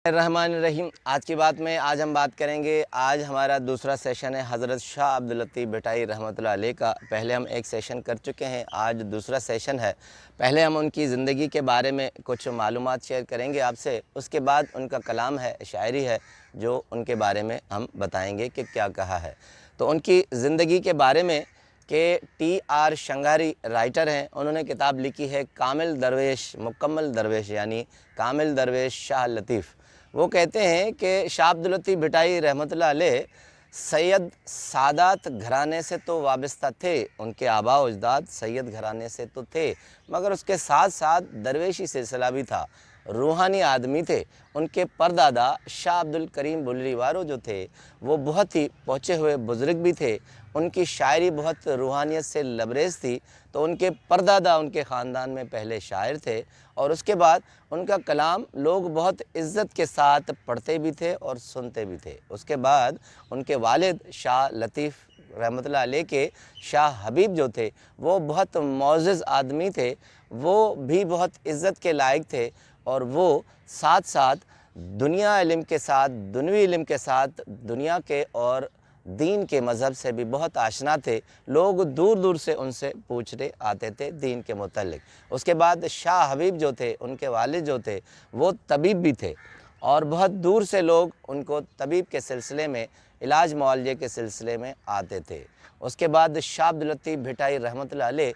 रहमान रहीम। आज की बात में आज हम बात करेंगे। आज हमारा दूसरा सेशन है हज़रत शाह अब्दुल लतीफ़ भिटाई रहमतुल्लाह अलैह का। पहले हम एक सेशन कर चुके हैं, आज दूसरा सेशन है। पहले हम उनकी ज़िंदगी के बारे में कुछ मालूमात शेयर करेंगे आपसे, उसके बाद उनका कलाम है, शायरी है, जो उनके बारे में हम बताएंगे कि क्या कहा है। तो उनकी ज़िंदगी के बारे में कि T.R. शंगारी राइटर हैं, उन्होंने किताब लिखी है कामिल दरवेश मुकम्मल दरवेश, यानी कामिल दरवेश शाह लतीफ़। वो कहते हैं कि शाह अब्दुल लतीफ़ भिटाई रहमतुल्लाह अलैह सैयद सादात घराने से तो वाबस्ता थे, उनके आबा व अजदाद सैयद घराने से तो थे, मगर उसके साथ साथ दरवेशी सिलसिला भी था, रूहानी आदमी थे। उनके परदादा शाह अब्दुल करीम बुल्रीवारो जो थे वो बहुत ही पहुँचे हुए बुज़ुर्ग भी थे। उनकी शायरी बहुत रूहानियत से लबरेज़ थी। तो उनके परदादा उनके ख़ानदान में पहले शायर थे और उसके बाद उनका कलाम लोग बहुत इज़्ज़त के साथ पढ़ते भी थे और सुनते भी थे। उसके बाद उनके वालिद शाह लतीफ़ रहमतुल्लाह अलैह के शाह हबीब जो थे वो बहुत मुअज़्ज़ज़ आदमी थे, वो भी बहुत इज़्ज़त के लायक थे और वो साथ साथ दुनिया इल्म के साथ, दुनवी इल्म के साथ दुनिया के और दीन के मज़हब से भी बहुत आशना थे। लोग दूर दूर से उनसे पूछने आते थे दीन के मुतल्लिक़। उसके बाद शाह हबीब जो थे, उनके वालिद जो थे वो तबीब भी थे और बहुत दूर से लोग उनको तबीब के सिलसिले में, इलाज मुआलजे के सिलसिले में आते थे। उसके बाद शाह अब्दुल लतीफ़ भिटाई रहमतुल्लाह अलैह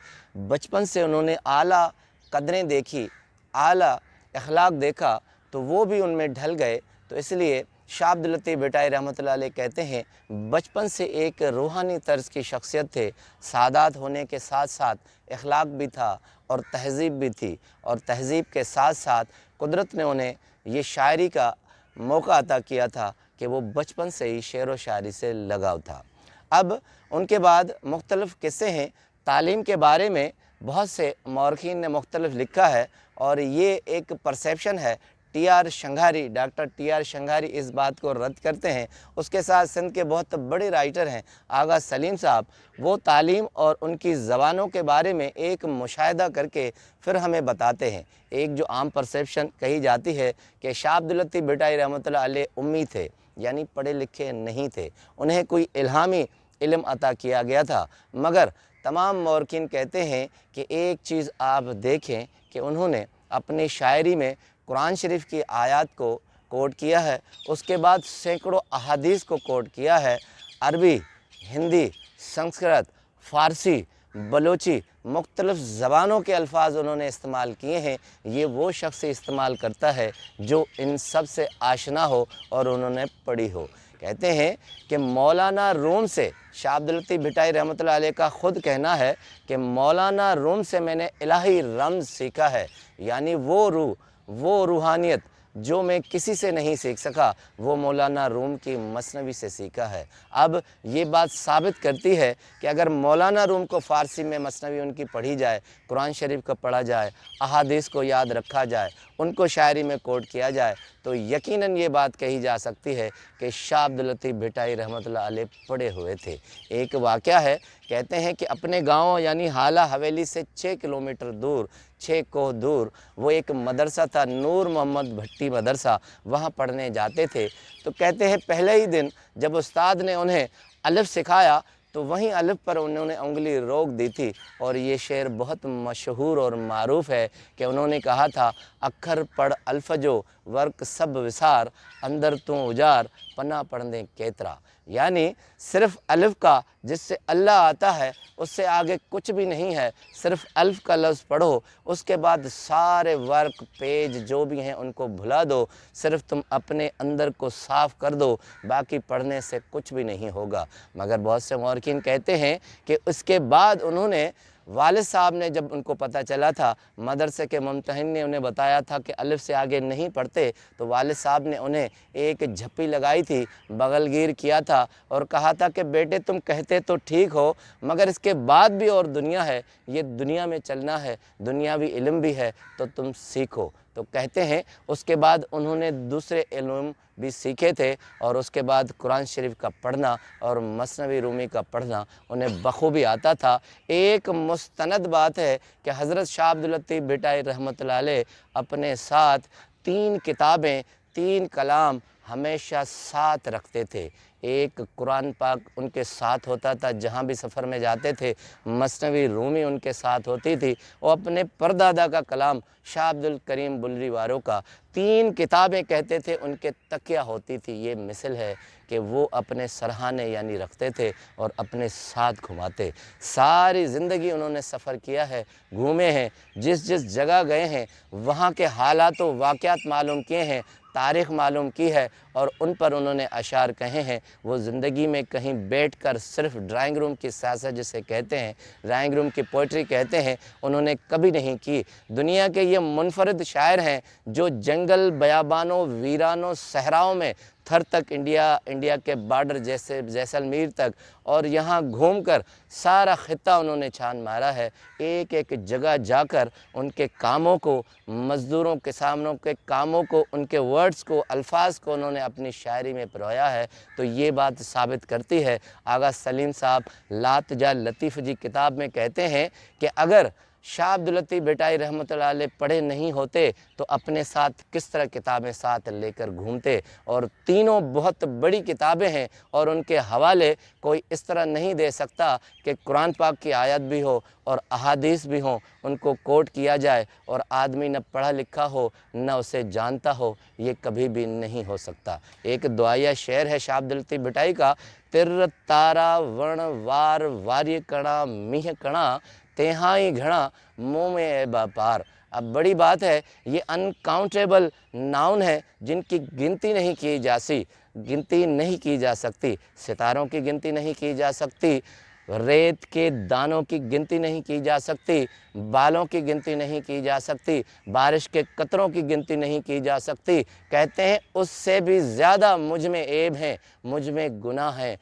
बचपन से उन्होंने आला कदरें देखी, आला अखलाक देखा, तो वो भी उनमें ढल गए। तो इसलिए शाह अब्दुल लतीफ़ भिटाई रहमतुल्लाह अलैह कहते हैं बचपन से एक रूहानी तर्ज की शख्सियत थे। सादात होने के साथ साथ अखलाक भी था और तहज़ीब भी थी, और तहज़ीब के साथ साथ कुदरत ने उन्हें ये शायरी का मौका अता किया था कि वो बचपन से ही शेर व शायरी से लगाव था। अब उनके बाद मुख्तलिफ़ किस्से हैं। तालीम के बारे में बहुत से मौरख़ीन ने मुख्तलिफ़ लिखा है और ये एक परसेप्शन है। T.R. शंगारी, doctor T.R. शंगारी इस बात को रद्द करते हैं। उसके साथ सिंध के बहुत बड़े राइटर हैं आगा सलीम साहब, वो तालीम और उनकी ज़बानों के बारे में एक मुशाहिदा करके फिर हमें बताते हैं। एक जो आम परसेप्शन कही जाती है कि शाह अब्दुल लतीफ़ भिटाई रहमतुल्लाह अलैह उम्मी थे, यानी पढ़े लिखे नहीं थे, उन्हें कोई इल्हामी इल्म अता किया गया था। मगर तमाम मौरख़ीन कहते हैं कि एक चीज़ आप देखें कि उन्होंने अपनी शायरी में कुरान शरीफ की आयत को कोट किया है, उसके बाद सैकड़ों अहादीस को कोट किया है। अरबी, हिंदी, संस्कृत, फ़ारसी, बलोची, मुख्तलिफ़ ज़बानों के अल्फाज उन्होंने इस्तेमाल किए हैं। ये वो शख्स इस्तेमाल करता है जो इन सब से आशना हो और उन्होंने पढ़ी हो। कहते हैं कि मौलाना रूम से, शाह अब्दुल लतीफ़ भिटाई रहमतुल्लाह अलैह का ख़ुद कहना है कि मौलाना रूम से मैंने इलाही रम्ज़ सीखा है, यानी वो रूह, वो रूहानियत जो मैं किसी से नहीं सीख सका, वो मौलाना रूम की मसनवी से सीखा है। अब ये बात साबित करती है कि अगर मौलाना रूम को फ़ारसी में मसनवी उनकी पढ़ी जाए, कुरान शरीफ को पढ़ा जाए, अहादीस को याद रखा जाए, उनको शायरी में कोट किया जाए, तो यकीनन ये बात कही जा सकती है कि शाह अब्दुल लतीफ़ भिटाई रहमतुल्लाह अलैह पढ़े हुए थे। एक वाक़या है, कहते हैं कि अपने गाँव यानी हाला हवेली से 6 किलोमीटर दूर, 6 कोह दूर वो एक मदरसा था, नूर मोहम्मद भट्टी मदरसा, वहाँ पढ़ने जाते थे। तो कहते हैं पहले ही दिन जब उस्ताद ने उन्हें अलिफ़ सिखाया तो वहीं अलिफ़ पर उन्होंने उंगली रोक दी थी, और ये शेर बहुत मशहूर और मारूफ़ है कि उन्होंने कहा था अखर पढ़ अल्फ़जो वर्क सब विसार, अंदर तू उजार पन्ना पढ़ने केतरा। यानी सिर्फ़ अलिफ़ का जिससे अल्लाह आता है उससे आगे कुछ भी नहीं है, सिर्फ़ अल्फ़ का लफ्ज़ पढ़ो, उसके बाद सारे वर्क पेज जो भी हैं उनको भुला दो, सिर्फ़ तुम अपने अंदर को साफ़ कर दो, बाकी पढ़ने से कुछ भी नहीं होगा। मगर बहुत से मौरख़ीन कहते हैं कि उसके बाद उन्होंने, वालिद साहब ने जब उनको पता चला था, मदरसे के मुमतहिन ने उन्हें बताया था कि अलिफ़ से आगे नहीं पढ़ते, तो वालिद साहब ने उन्हें एक झप्पी लगाई थी, बगलगीर किया था और कहा था कि बेटे तुम कहते तो ठीक हो, मगर इसके बाद भी और दुनिया है, ये दुनिया में चलना है, दुनियावी इल्म भी है, तो तुम सीखो। तो कहते हैं उसके बाद उन्होंने दूसरे इल्म भी सीखे थे और उसके बाद कुरान शरीफ का पढ़ना और मसनवी रूमी का पढ़ना उन्हें बखूबी आता था। एक मुस्तनद बात है कि हज़रत शाह अब्दुल लतीफ़ भिटाई रहमतुल्लाह अलैह अपने साथ 3 किताबें तीन कलाम हमेशा साथ रखते थे। एक कुरान पाक उनके साथ होता था, जहाँ भी सफ़र में जाते थे मसनवी रूमी उनके साथ होती थी, और अपने परदादा का कलाम शाह अब्दुल करीम बुलरी वारों का, तीन किताबें कहते थे उनके तकिया होती थी। ये मिसल है कि वो अपने सरहाने यानी रखते थे और अपने साथ घुमाते। सारी ज़िंदगी उन्होंने सफ़र किया है, घूमे हैं, जिस जिस जगह गए हैं वहाँ के हालात व वाक़यात मालूम किए हैं, तारीख़ मालूम की है, और उन पर उन्होंने अशार कहे हैं। वो ज़िंदगी में कहीं बैठकर सिर्फ़ ड्राइंग रूम की सियासत जिसे कहते हैं, ड्राइंग रूम की पोइट्री कहते हैं, उन्होंने कभी नहीं की। दुनिया के ये मुनफरद शायर हैं जो जंगल, बयाबानों, वीरानों, सहराओं में थर तक इंडिया के बॉर्डर जैसे जैसलमेर तक और यहाँ घूमकर सारा ख़ित्ता उन्होंने छान मारा है। एक एक जगह जाकर उनके कामों को, मज़दूरों, किसानों के कामों को, उनके वर्ड्स को, अल्फाज को उन्होंने अपनी शायरी में पिरोया है। तो ये बात साबित करती है। आगा सलीम साहब लात जा लतीफ़ जी किताब में कहते हैं कि अगर शाह अब्दुल लतीफ़ भिटाई रहमतुल्लाह अलैह पढ़े नहीं होते तो अपने साथ किस तरह किताबें साथ लेकर घूमते। और तीनों बहुत बड़ी किताबें हैं और उनके हवाले कोई इस तरह नहीं दे सकता कि कुरान पाक की आयत भी हो और अहादीस भी हों, उनको कोट किया जाए और आदमी न पढ़ा लिखा हो न उसे जानता हो, ये कभी भी नहीं हो सकता। एक दुआया शेर है शाह अब्दुल लतीफ़ भिटाई का, तिर तारा वण वार वार्य कणा मीह कणा तेहाई घड़ा मुँह में ए बापार। अब बड़ी बात है, ये अनकाउंटेबल नाउन है जिनकी गिनती नहीं की जा सकती। सितारों की गिनती नहीं की जा सकती, रेत के दानों की गिनती नहीं की जा सकती, बालों की गिनती नहीं की जा सकती, बारिश के कतरों की गिनती नहीं की जा सकती। कहते हैं उससे भी ज़्यादा मुझ में ऐब है, मुझ में गुनाह है।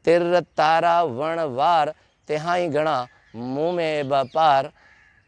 तिर तारा वण वार तिहाई घड़ा मुँह में बपार,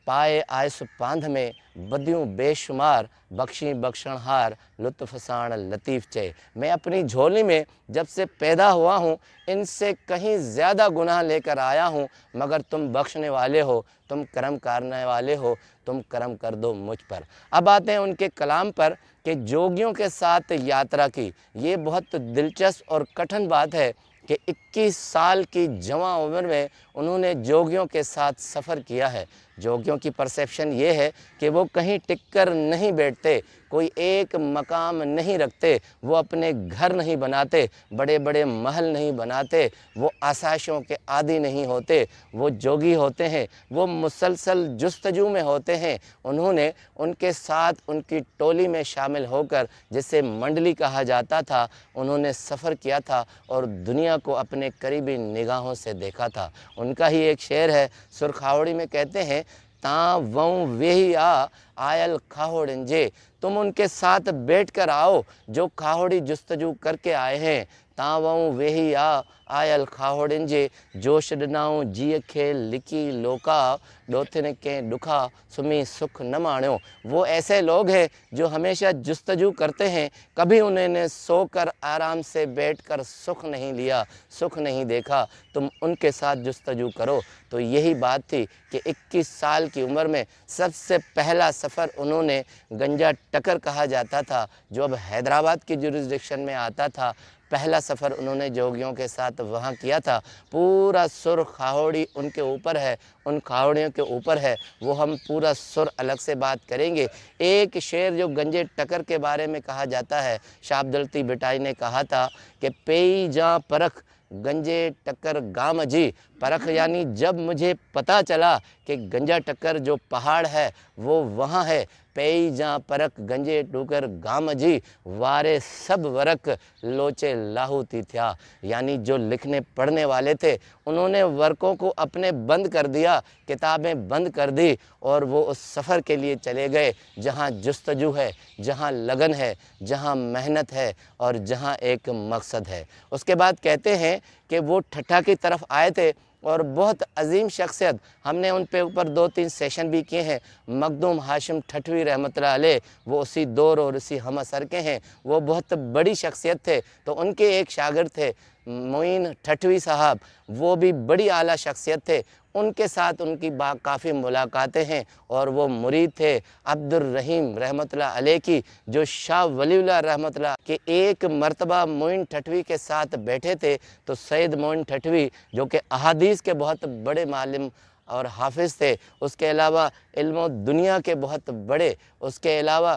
पाए आयस पांध में बदियों बेशुमार, बख्शी बख्शणहार लुत्फ़ साण लतीफ़ चे। मैं अपनी झोली में जब से पैदा हुआ हूँ इनसे कहीं ज़्यादा गुनाह लेकर आया हूँ, मगर तुम बख्शने वाले हो, तुम करम करने वाले हो, तुम करम कर दो मुझ पर। अब आते हैं उनके कलाम पर कि जोगियों के साथ यात्रा की। ये बहुत दिलचस्प और कठिन बात है कि 21 साल की जवां उम्र में उन्होंने जोगियों के साथ सफ़र किया है। जोगियों की परसेप्शन ये है कि वो कहीं टिक कर नहीं बैठते, कोई एक मकाम नहीं रखते, वो अपने घर नहीं बनाते, बड़े बड़े महल नहीं बनाते, वो आसाइशों के आदी नहीं होते। वो जोगी होते हैं, वो मुसलसल जुस्तजू में होते हैं। उन्होंने उनके साथ उनकी टोली में शामिल होकर, जिसे मंडली कहा जाता था, उन्होंने सफ़र किया था और दुनिया को अपने करीबी निगाहों से देखा था। उनका ही एक शेर है, सुरखावड़ी में कहते हैं, ता वं वेही आ आयल खाहोड़न जे। तुम उनके साथ बैठ कर आओ जो खाहोड़ी जुस्तजू करके आए हैं। ता वं वेही आ आयल खाहोड़न जे, जोश ॾिनाऊं जीअ खे लिकी लोका, ॾोथिन के दुखा सुमी सुख न माण्यो। वो ऐसे लोग हैं जो हमेशा जुस्तजू करते हैं, कभी उन्होंने सोकर आराम से बैठकर सुख नहीं लिया, सुख नहीं देखा। तुम उनके साथ जुस्तजू करो। तो यही बात थी कि 21 साल की उम्र में सबसे पहला सफ़र उन्होंने गंजा टकर कहा जाता था, जो अब हैदराबाद की जुरिस्डिक्शन में आता था। पहला सफ़र उन्होंने जोगियों के साथ वहाँ किया था। पूरा सुर खाहोड़ी उनके ऊपर है, उन खाहोड़ियों के ऊपर है, वो हम पूरा सुर अलग से बात करेंगे। एक शेर जो गंजे टकर के बारे में कहा जाता है, शाह अब्दुल लतीफ़ भिटाई ने कहा था कि पेई जा परख गंजे टक्कर गाम जी। परख यानी जब मुझे पता चला कि गंजा टक्कर जो पहाड़ है वो वहाँ है। पेई जा परख गंजे टूकर गाम जी, वारे सब वरक लोचे लाहूती थया। यानी जो लिखने पढ़ने वाले थे उन्होंने वर्कों को अपने बंद कर दिया, किताबें बंद कर दी और वो उस सफ़र के लिए चले गए जहाँ जुस्तजू है, जहाँ लगन है, जहाँ मेहनत है और जहाँ एक मकसद है। उसके बाद कहते हैं कि वो ठट्ठा की तरफ आए थे और बहुत अजीम शख्सियत, हमने उन पे ऊपर 2-3 सेशन भी किए हैं। मखदूम हाशिम ठठवी रहमतुल्लाह अलैह, वो उसी दौर और उसी हम असर के हैं। वो बहुत बड़ी शख्सियत थे। तो उनके एक शागिर्द थे मोइन ठठवी साहब, वो भी बड़ी आला शख्सियत थे। ان کے ساتھ ان کی کافی ملاقاتیں ہیں، اور وہ مرید تھے عبدالرحیم رحمۃ اللہ علیہ کی، جو شاہ ولی اللہ رحمۃ اللہ کے ایک مرتبہ معین ٹھٹوی کے ساتھ بیٹھے تھے، تو سید معین ٹھٹوی جو کہ احادیث کے بہت بڑے معلم اور حافظ تھے، اس کے علاوہ علم و دنیا کے بہت بڑے، اس کے علاوہ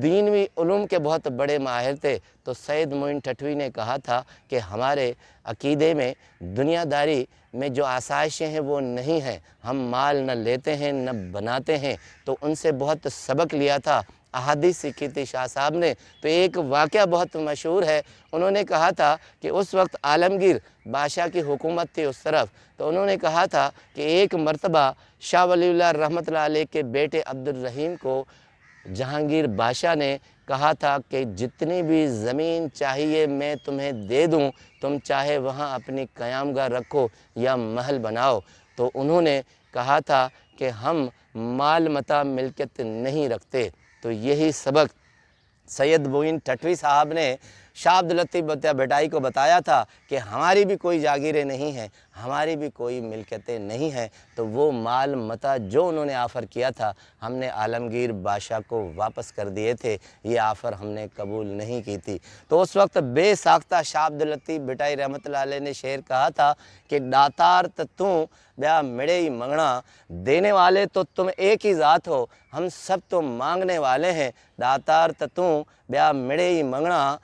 دینوی علوم کے بہت بڑے ماہر تھے، تو سید معین ٹھٹوی نے کہا تھا کہ ہمارے عقیدے میں دنیا داری میں جو آسائشیں ہیں وہ نہیں ہیں، ہم مال نہ لیتے ہیں نہ بناتے ہیں، تو ان سے بہت سبق لیا تھا، احادیث سیکھی تھی شاہ صاحب نے۔ تو ایک واقعہ بہت مشہور ہے، انہوں نے کہا تھا کہ اس وقت عالمگیر بادشاہ کی حکومت تھی اس طرف، تو انہوں نے کہا تھا کہ ایک مرتبہ شاہ ولی اللہ رحمۃ اللہ علیہ کے بیٹے عبدالرحیم کو جہانگیر بادشاہ نے کہا تھا کہ جتنی بھی زمین چاہیے میں تمہیں دے دوں، تم چاہے وہاں اپنی قیامگاہ رکھو یا محل بناؤ۔ تو انہوں نے کہا تھا کہ ہم مال متاع ملکت نہیں رکھتے۔ تو یہی سبق سید معین ٹھٹوی صاحب نے شاہ عبداللطیف بھٹائی کو بتایا تھا کہ ہماری بھی کوئی جاگیریں نہیں ہیں، ہماری بھی کوئی ملکتیں نہیں ہیں، تو وہ مال متاع جو انہوں نے آفر کیا تھا ہم نے عالمگیر بادشاہ کو واپس کر دیے تھے، یہ آفر ہم نے قبول نہیں کی تھی۔ تو اس وقت بے ساختہ شاہ عبداللطیف بھٹائی رحمۃ اللہ علیہ نے شعر کہا تھا کہ داتار توں بیا مڑے ہی منگنا، دینے والے تو تم ایک ہی ذات ہو، ہم سب تو مانگنے والے ہیں، داتار توں بیا مڑے ہی منگنا،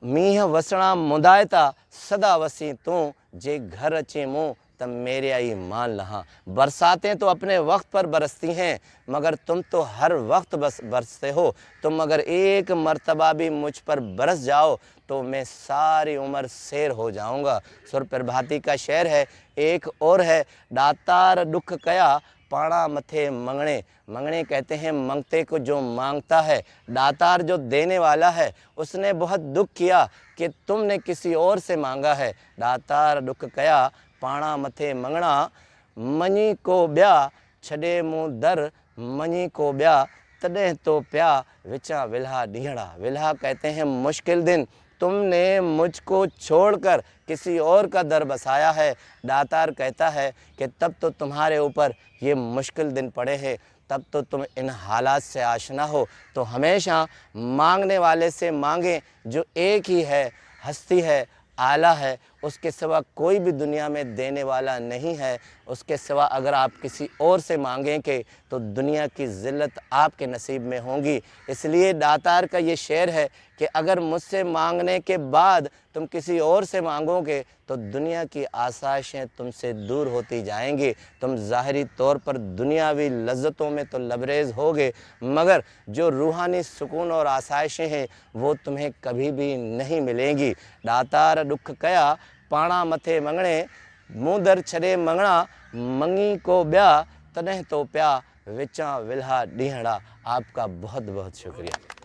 میہ وسنا مدایتا صدا وسیع توں، جے گھر اچے منہ تب میرے آئی مان لہاں۔ برساتیں تو اپنے وقت پر برستی ہیں، مگر تم تو ہر وقت برستے ہو، تم اگر ایک مرتبہ بھی مجھ پر برس جاؤ تو میں ساری عمر سیر ہو جاؤں گا۔ سر پربھاتی کا شعر ہے۔ ایک اور ہے، داتار دکھ کیا پاڑا متھے منگنے، منگنے کہتے ہیں منگتے کو جو مانگتا ہے، داتار جو دینے والا ہے اس نے بہت دکھ کیا کہ تم نے کسی اور سے مانگا ہے۔ داتار دکھ کیا پاڑا متھے منگنا، منی کو بیا چھڈے منہ در، منی کو بیا تڈیں تو پیا وچاں ولہا ڈیہڑا۔ ولہا کہتے ہیں مشکل دن، تم نے مجھ کو چھوڑ کر کسی اور کا در بسایا ہے۔ داتار کہتا ہے کہ تب تو تمہارے اوپر یہ مشکل دن پڑے ہیں، تب تو تم ان حالات سے آشنا ہو، تو ہمیشہ مانگنے والے سے مانگیں جو ایک ہی ہے، ہستی ہے، اعلیٰ ہے، اس کے سوا کوئی بھی دنیا میں دینے والا نہیں ہے۔ اس کے سوا اگر آپ کسی اور سے مانگیں گے تو دنیا کی ذلت آپ کے نصیب میں ہوں گی۔ اس لیے داتار کا یہ شعر ہے کہ اگر مجھ سے مانگنے کے بعد تم کسی اور سے مانگو گے تو دنیا کی آسائشیں تم سے دور ہوتی جائیں گی، تم ظاہری طور پر دنیاوی لذتوں میں تو لبریز ہوگے، مگر جو روحانی سکون اور آسائشیں ہیں وہ تمہیں کبھی بھی نہیں ملیں گی۔ داتار دکھ کیا پاڑا متھے منگنے، منہ در چھڑے منگنا، منگی کو بیا تڈیں تو پیا وچاں ولہا ڈیہڑا۔ آپ کا بہت بہت شکریہ۔